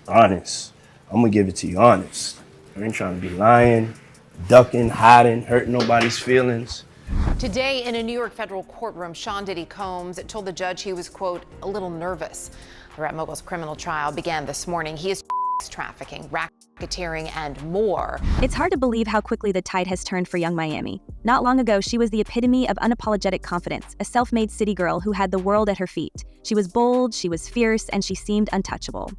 Honest. I'm gonna give it to you honest. I ain't trying to be lying, ducking, hiding, hurting nobody's feelings. Today, in a New York federal courtroom, Sean Diddy Combs told the judge he was, quote, a little nervous. The rap mogul's criminal trial began this morning. He is trafficking, racketeering, and more. It's hard to believe how quickly the tide has turned for young Miami. Not long ago, she was the epitome of unapologetic confidence, a self-made city girl who had the world at her feet. She was bold, she was fierce, and she seemed untouchable.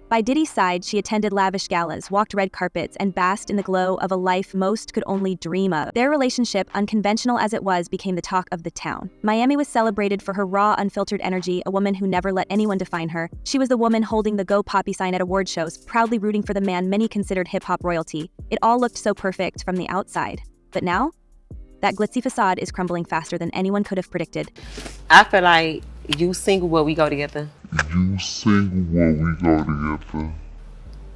By Diddy's side, she attended lavish galas, walked red carpets, and basked in the glow of a life most could only dream of. Their relationship, unconventional as it was, became the talk of the town. Miami was celebrated for her raw, unfiltered energy, a woman who never let anyone define her. She was the woman holding the Go Poppy sign at award shows, proudly rooting for the man many considered hip-hop royalty. It all looked so perfect from the outside. But now, that glitzy facade is crumbling faster than anyone could have predicted. I feel like you single, well, we go together. You single, well, we go together.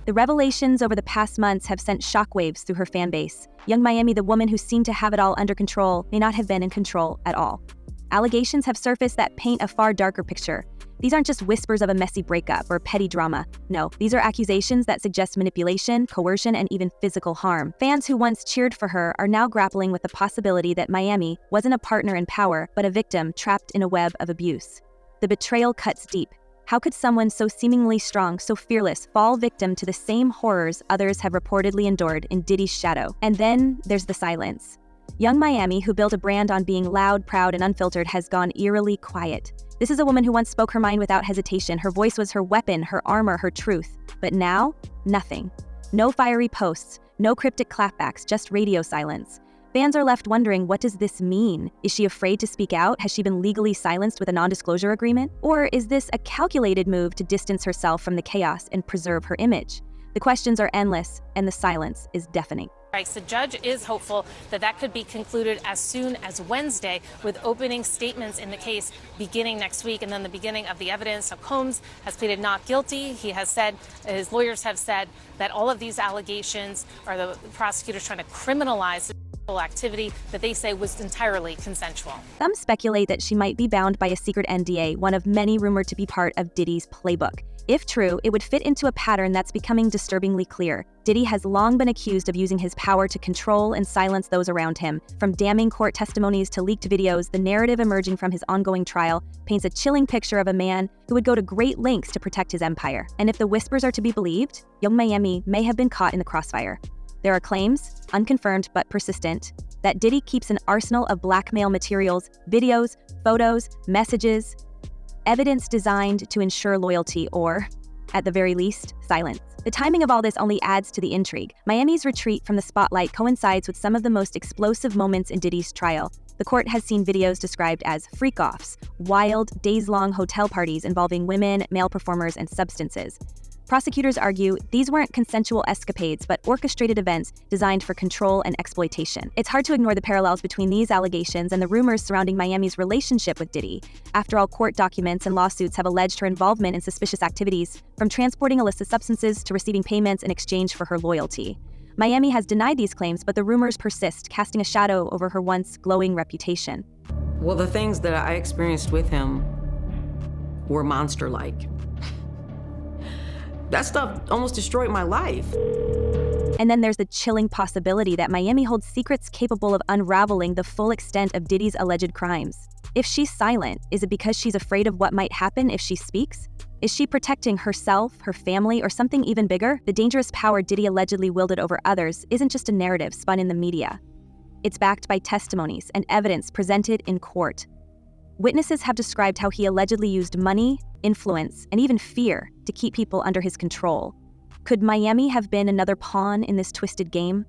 The revelations over the past months have sent shockwaves through her fan base. Young Miami, the woman who seemed to have it all under control, may not have been in control at all. Allegations have surfaced that paint a far darker picture. These aren't just whispers of a messy breakup or petty drama. No, these are accusations that suggest manipulation, coercion, and even physical harm. Fans who once cheered for her are now grappling with the possibility that Miami wasn't a partner in power, but a victim trapped in a web of abuse. The betrayal cuts deep. How could someone so seemingly strong, so fearless, fall victim to the same horrors others have reportedly endured in Diddy's shadow? And then there's the silence. Young Miami, who built a brand on being loud, proud, and unfiltered, has gone eerily quiet. This is a woman who once spoke her mind without hesitation. Her voice was her weapon, her armor, her truth. But now, nothing. No fiery posts, no cryptic clapbacks, just radio silence. Fans are left wondering, what does this mean? Is she afraid to speak out? Has she been legally silenced with a non-disclosure agreement? Or is this a calculated move to distance herself from the chaos and preserve her image? The questions are endless, and the silence is deafening. The judge is hopeful that that could be concluded as soon as Wednesday, with opening statements in the case beginning next week and then the beginning of the evidence. So Combs has pleaded not guilty. He has said, his lawyers have said, that all of these allegations are the prosecutors trying to criminalize activity that they say was entirely consensual. Some speculate that she might be bound by a secret NDA, one of many rumored to be part of Diddy's playbook. If true, it would fit into a pattern that's becoming disturbingly clear. Diddy has long been accused of using his power to control and silence those around him. From damning court testimonies to leaked videos, the narrative emerging from his ongoing trial paints a chilling picture of a man who would go to great lengths to protect his empire. And if the whispers are to be believed, young Miami may have been caught in the crossfire. There are claims, unconfirmed but persistent, that Diddy keeps an arsenal of blackmail materials, videos, photos, messages, evidence designed to ensure loyalty or, at the very least, silence. The timing of all this only adds to the intrigue. Miami's retreat from the spotlight coincides with some of the most explosive moments in Diddy's trial. The court has seen videos described as freak-offs, wild, days-long hotel parties involving women, male performers, and substances. Prosecutors argue these weren't consensual escapades, but orchestrated events designed for control and exploitation. It's hard to ignore the parallels between these allegations and the rumors surrounding Miami's relationship with Diddy. After all, court documents and lawsuits have alleged her involvement in suspicious activities, from transporting illicit substances to receiving payments in exchange for her loyalty. Miami has denied these claims, but the rumors persist, casting a shadow over her once glowing reputation. Well, the things that I experienced with him were monster-like. That stuff almost destroyed my life. And then there's the chilling possibility that Miami holds secrets capable of unraveling the full extent of Diddy's alleged crimes. If she's silent, is it because she's afraid of what might happen if she speaks? Is she protecting herself, her family, or something even bigger? The dangerous power Diddy allegedly wielded over others isn't just a narrative spun in the media. It's backed by testimonies and evidence presented in court. Witnesses have described how he allegedly used money, influence, and even fear to keep people under his control. Could Miami have been another pawn in this twisted game?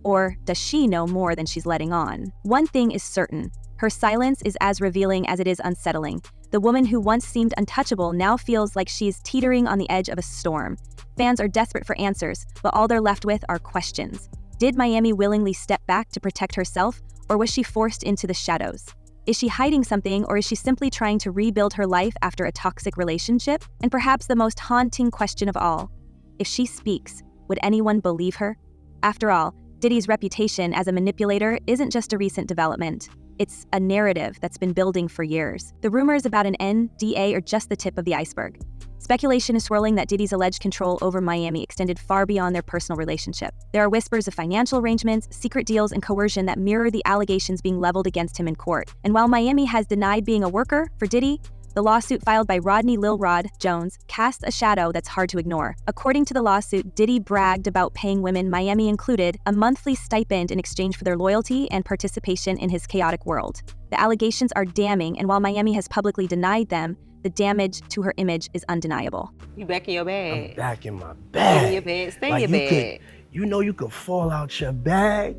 Or does she know more than she's letting on? One thing is certain. Her silence is as revealing as it is unsettling. The woman who once seemed untouchable now feels like she is teetering on the edge of a storm. Fans are desperate for answers, but all they're left with are questions. Did Miami willingly step back to protect herself, or was she forced into the shadows? Is she hiding something, or is she simply trying to rebuild her life after a toxic relationship? And perhaps the most haunting question of all, if she speaks, would anyone believe her? After all, Diddy's reputation as a manipulator isn't just a recent development. It's a narrative that's been building for years. The rumors about an NDA are just the tip of the iceberg. Speculation is swirling that Diddy's alleged control over Miami extended far beyond their personal relationship. There are whispers of financial arrangements, secret deals, and coercion that mirror the allegations being leveled against him in court. And while Miami has denied being a worker for Diddy, the lawsuit filed by Rodney Lil Rod Jones casts a shadow that's hard to ignore. According to the lawsuit, Diddy bragged about paying women, Miami included, a monthly stipend in exchange for their loyalty and participation in his chaotic world. The allegations are damning, and while Miami has publicly denied them, the damage to her image is undeniable. You back in your bag. I'm back in my Stay bag. in your bed. Stay in Like, your bed. you know you could fall out your bag,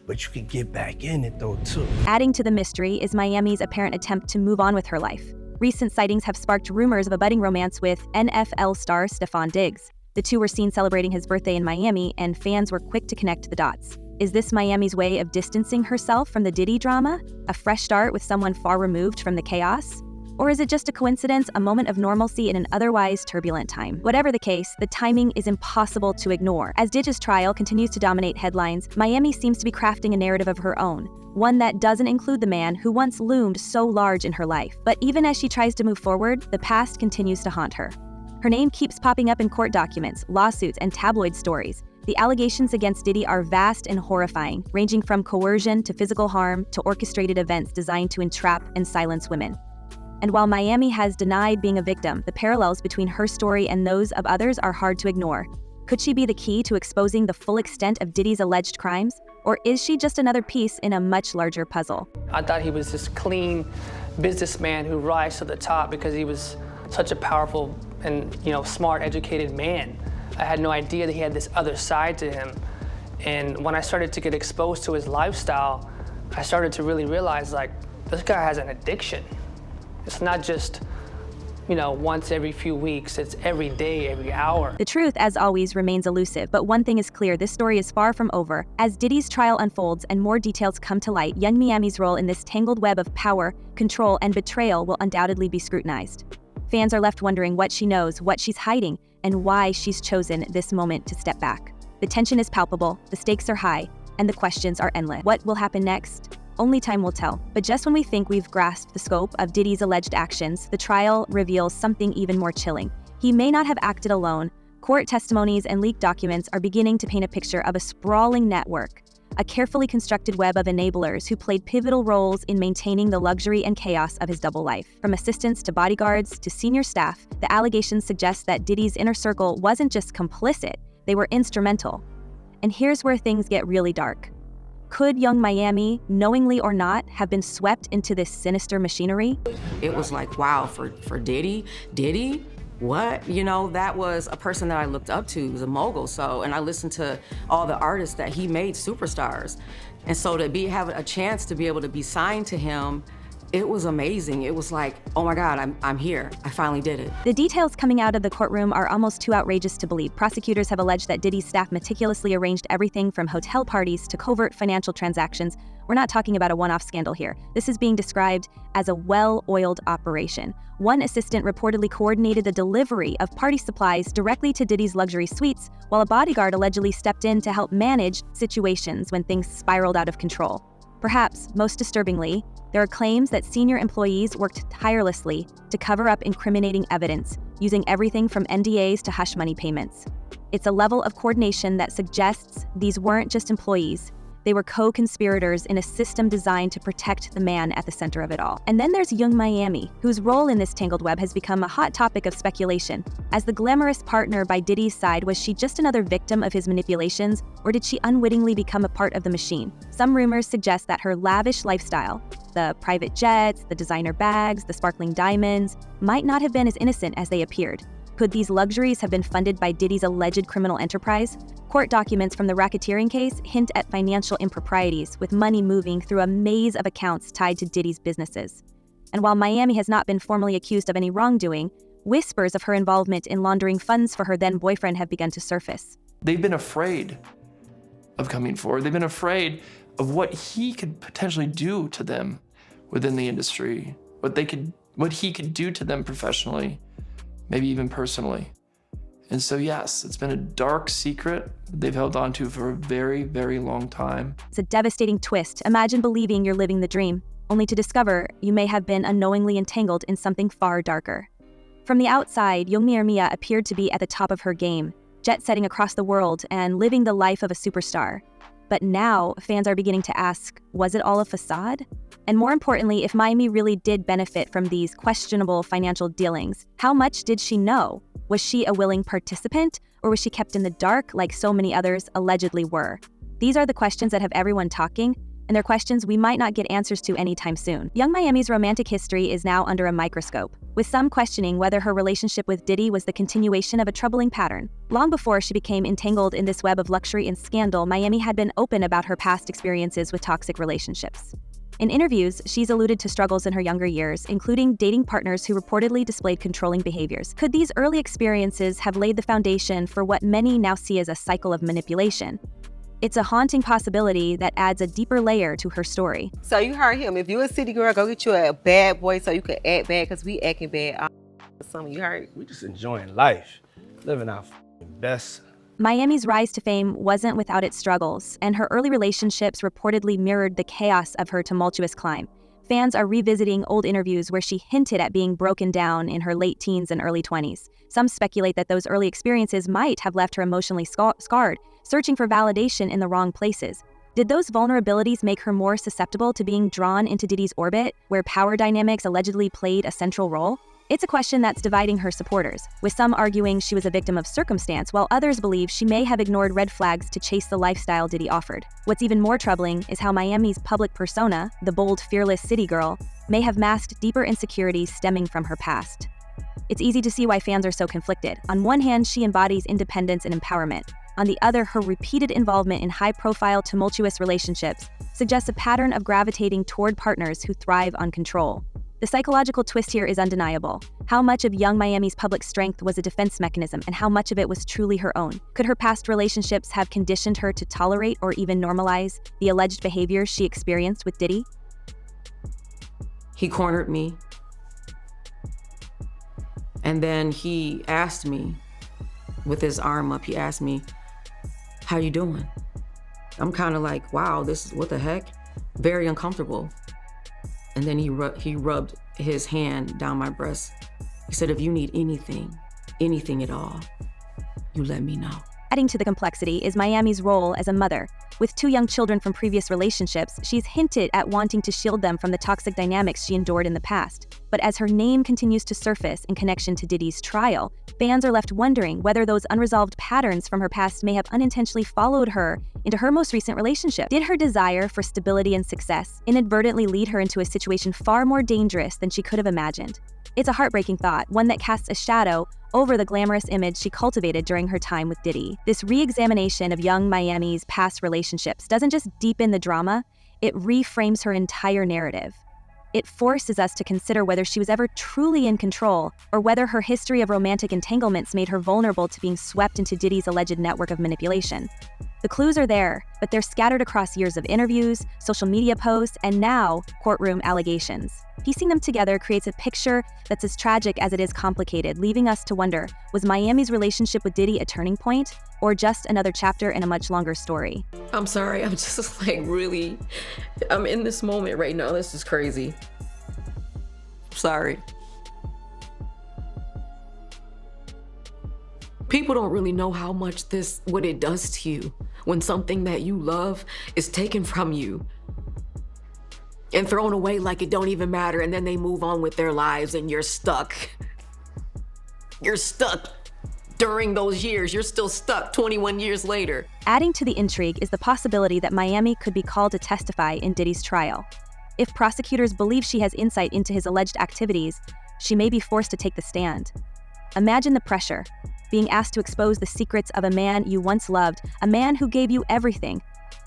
but you could get back in it though too. Adding to the mystery is Miami's apparent attempt to move on with her life. Recent sightings have sparked rumors of a budding romance with NFL star Stefon Diggs. The two were seen celebrating his birthday in Miami, and fans were quick to connect the dots. Is this Miami's way of distancing herself from the Diddy drama? A fresh start with someone far removed from the chaos? Or is it just a coincidence, a moment of normalcy in an otherwise turbulent time? Whatever the case, the timing is impossible to ignore. As Diggs' trial continues to dominate headlines, Miami seems to be crafting a narrative of her own, one that doesn't include the man who once loomed so large in her life. But even as she tries to move forward, the past continues to haunt her. Her name keeps popping up in court documents, lawsuits, and tabloid stories. The allegations against Diddy are vast and horrifying, ranging from coercion to physical harm to orchestrated events designed to entrap and silence women. And while Miami has denied being a victim, the parallels between her story and those of others are hard to ignore. Could she be the key to exposing the full extent of Diddy's alleged crimes? Or is she just another piece in a much larger puzzle? I thought he was this clean businessman who rise to the top because he was such a powerful and smart, educated man. I had no idea that he had this other side to him. And when I started to get exposed to his lifestyle, I started to really realize, like, this guy has an addiction. It's not just, once every few weeks, it's every day, every hour. The truth, as always, remains elusive, but one thing is clear, this story is far from over. As Diddy's trial unfolds and more details come to light, young Miami's role in this tangled web of power, control, and betrayal will undoubtedly be scrutinized. Fans are left wondering what she knows, what she's hiding, and why she's chosen this moment to step back. The tension is palpable, the stakes are high, and the questions are endless. What will happen next? Only time will tell. But just when we think we've grasped the scope of Diddy's alleged actions, the trial reveals something even more chilling. He may not have acted alone. Court testimonies and leaked documents are beginning to paint a picture of a sprawling network, a carefully constructed web of enablers who played pivotal roles in maintaining the luxury and chaos of his double life. From assistants to bodyguards to senior staff, the allegations suggest that Diddy's inner circle wasn't just complicit, they were instrumental. And here's where things get really dark. Could young Miami, knowingly or not, have been swept into this sinister machinery? It was like, wow, for Diddy? What? That was a person that I looked up to. He was a mogul, and I listened to all the artists that he made superstars. And so to have a chance to be able to be signed to him, it was amazing. It was like, oh my God, I'm here. I finally did it. The details coming out of the courtroom are almost too outrageous to believe. Prosecutors have alleged that Diddy's staff meticulously arranged everything from hotel parties to covert financial transactions. We're not talking about a one-off scandal here. This is being described as a well-oiled operation. One assistant reportedly coordinated the delivery of party supplies directly to Diddy's luxury suites, while a bodyguard allegedly stepped in to help manage situations when things spiraled out of control. Perhaps most disturbingly, there are claims that senior employees worked tirelessly to cover up incriminating evidence, using everything from NDAs to hush money payments. It's a level of coordination that suggests these weren't just employees. They were co-conspirators in a system designed to protect the man at the center of it all. And then there's young Miami, whose role in this tangled web has become a hot topic of speculation. As the glamorous partner by Diddy's side, was she just another victim of his manipulations, or did she unwittingly become a part of the machine? Some rumors suggest that her lavish lifestyle, the private jets, the designer bags, the sparkling diamonds, might not have been as innocent as they appeared. Could these luxuries have been funded by Diddy's alleged criminal enterprise? Court documents from the racketeering case hint at financial improprieties, with money moving through a maze of accounts tied to Diddy's businesses. And while Miami has not been formally accused of any wrongdoing, whispers of her involvement in laundering funds for her then-boyfriend have begun to surface. They've been afraid of coming forward. They've been afraid of what he could potentially do to them within the industry, what he could do to them professionally, maybe even personally. And so yes, it's been a dark secret they've held on to for a very, very long time. It's a devastating twist. Imagine believing you're living the dream, only to discover you may have been unknowingly entangled in something far darker. From the outside, Youngmi Mia appeared to be at the top of her game, jet-setting across the world and living the life of a superstar. But now, fans are beginning to ask, was it all a facade? And more importantly, if Miami really did benefit from these questionable financial dealings, how much did she know? Was she a willing participant, or was she kept in the dark like so many others allegedly were? These are the questions that have everyone talking, and they're questions we might not get answers to anytime soon. Young Miami's romantic history is now under a microscope, with some questioning whether her relationship with Diddy was the continuation of a troubling pattern. Long before she became entangled in this web of luxury and scandal, Miami had been open about her past experiences with toxic relationships. In interviews, she's alluded to struggles in her younger years, including dating partners who reportedly displayed controlling behaviors. Could these early experiences have laid the foundation for what many now see as a cycle of manipulation? It's a haunting possibility that adds a deeper layer to her story. So you heard him. If you a city girl, go get you a bad boy so you can act bad, because we acting bad. Some of you heard. We just enjoying life, living our best. Miami's rise to fame wasn't without its struggles, and her early relationships reportedly mirrored the chaos of her tumultuous climb. Fans are revisiting old interviews where she hinted at being broken down in her late teens and early 20s. Some speculate that those early experiences might have left her emotionally scarred, searching for validation in the wrong places. Did those vulnerabilities make her more susceptible to being drawn into Diddy's orbit, where power dynamics allegedly played a central role? It's a question that's dividing her supporters, with some arguing she was a victim of circumstance, while others believe she may have ignored red flags to chase the lifestyle Diddy offered. What's even more troubling is how Miami's public persona, the bold, fearless city girl, may have masked deeper insecurities stemming from her past. It's easy to see why fans are so conflicted. On one hand, she embodies independence and empowerment. On the other, her repeated involvement in high-profile, tumultuous relationships suggests a pattern of gravitating toward partners who thrive on control. The psychological twist here is undeniable. How much of young Miami's public strength was a defense mechanism, and how much of it was truly her own? Could her past relationships have conditioned her to tolerate or even normalize the alleged behavior she experienced with Diddy? He cornered me. And then he asked me, with his arm up, he asked me, "How you doing?" I'm kind of like, wow, this is, what the heck? Very uncomfortable. And then he rubbed his hand down my breast. He said, "If you need anything at all, you let me know." Adding to the complexity is Miami's role as a mother. With 2 young children from previous relationships, she's hinted at wanting to shield them from the toxic dynamics she endured in the past. But as her name continues to surface in connection to Diddy's trial, fans are left wondering whether those unresolved patterns from her past may have unintentionally followed her into her most recent relationship. Did her desire for stability and success inadvertently lead her into a situation far more dangerous than she could have imagined? It's a heartbreaking thought, one that casts a shadow over the glamorous image she cultivated during her time with Diddy. This re-examination of young Miami's past relationships doesn't just deepen the drama, it reframes her entire narrative. It forces us to consider whether she was ever truly in control, or whether her history of romantic entanglements made her vulnerable to being swept into Diddy's alleged network of manipulation. The clues are there, but they're scattered across years of interviews, social media posts, and now courtroom allegations. Piecing them together creates a picture that's as tragic as it is complicated, leaving us to wonder, was Miami's relationship with Diddy a turning point, or just another chapter in a much longer story? I'm sorry, I'm just like really, I'm in this moment right now. This is crazy. Sorry. People don't really know how much what it does to you when something that you love is taken from you and thrown away like it don't even matter, and then they move on with their lives and you're stuck. You're stuck during those years. You're still stuck 21 years later. Adding to the intrigue is the possibility that Miami could be called to testify in Diddy's trial. If prosecutors believe she has insight into his alleged activities, she may be forced to take the stand. Imagine the pressure, being asked to expose the secrets of a man you once loved, a man who gave you everything,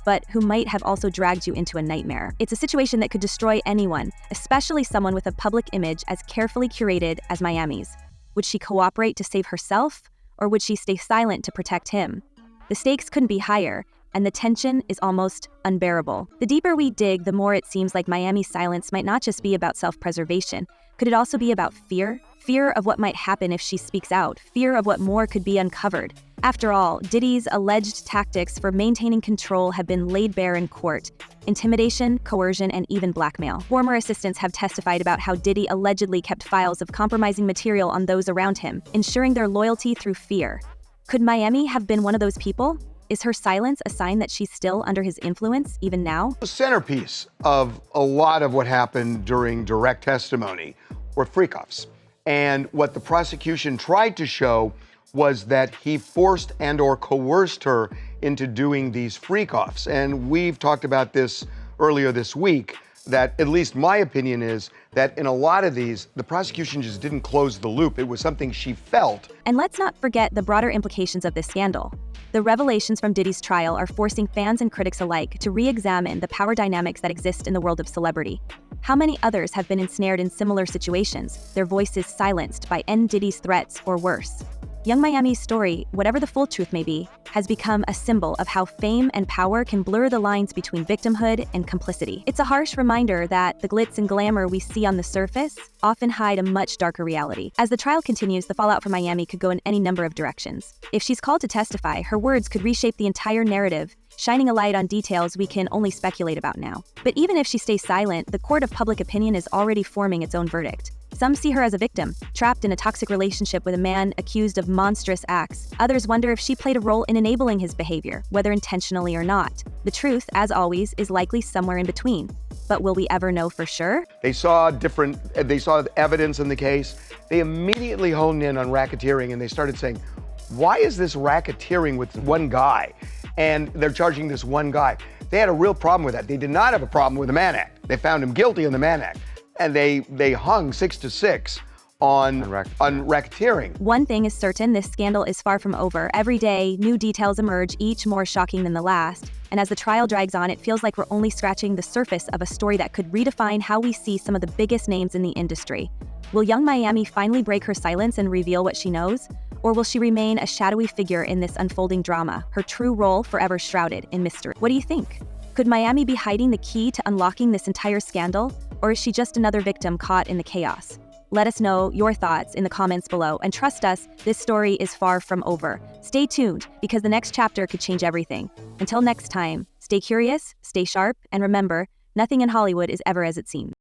but who might have also dragged you into a nightmare. It's a situation that could destroy anyone, especially someone with a public image as carefully curated as Miami's. Would she cooperate to save herself, or would she stay silent to protect him? The stakes couldn't be higher, and the tension is almost unbearable. The deeper we dig, the more it seems like Miami's silence might not just be about self-preservation. Could it also be about fear? Fear of what might happen if she speaks out, fear of what more could be uncovered. After all, Diddy's alleged tactics for maintaining control have been laid bare in court: intimidation, coercion, and even blackmail. Former assistants have testified about how Diddy allegedly kept files of compromising material on those around him, ensuring their loyalty through fear. Could Miami have been one of those people? Is her silence a sign that she's still under his influence, even now? The centerpiece of a lot of what happened during direct testimony were freak-offs. And what the prosecution tried to show was that he forced and/or coerced her into doing these freak-offs. And we've talked about this earlier this week, that at least my opinion is that in a lot of these, the prosecution just didn't close the loop. It was something she felt. And let's not forget the broader implications of this scandal. The revelations from Diddy's trial are forcing fans and critics alike to re-examine the power dynamics that exist in the world of celebrity. How many others have been ensnared in similar situations, their voices silenced by Diddy's threats or worse? Young Miami's story, whatever the full truth may be, has become a symbol of how fame and power can blur the lines between victimhood and complicity. It's a harsh reminder that the glitz and glamour we see on the surface often hide a much darker reality. As the trial continues, the fallout for Miami could go in any number of directions. If she's called to testify, her words could reshape the entire narrative, shining a light on details we can only speculate about now. But even if she stays silent, the court of public opinion is already forming its own verdict. Some see her as a victim, trapped in a toxic relationship with a man accused of monstrous acts. Others wonder if she played a role in enabling his behavior, whether intentionally or not. The truth, as always, is likely somewhere in between. But will we ever know for sure? They saw evidence in the case. They immediately honed in on racketeering and they started saying, why is this racketeering with one guy? And they're charging this one guy. They had a real problem with that. They did not have a problem with the Mann Act. They found him guilty on the Mann Act. And they hung 6 to 6 on racketeering. One thing is certain, this scandal is far from over. Every day, new details emerge, each more shocking than the last. And as the trial drags on, it feels like we're only scratching the surface of a story that could redefine how we see some of the biggest names in the industry. Will young Miami finally break her silence and reveal what she knows? Or will she remain a shadowy figure in this unfolding drama, her true role forever shrouded in mystery? What do you think? Could Miami be hiding the key to unlocking this entire scandal? Or is she just another victim caught in the chaos? Let us know your thoughts in the comments below, and trust us, this story is far from over. Stay tuned, because the next chapter could change everything. Until next time, stay curious, stay sharp, and remember, nothing in Hollywood is ever as it seems.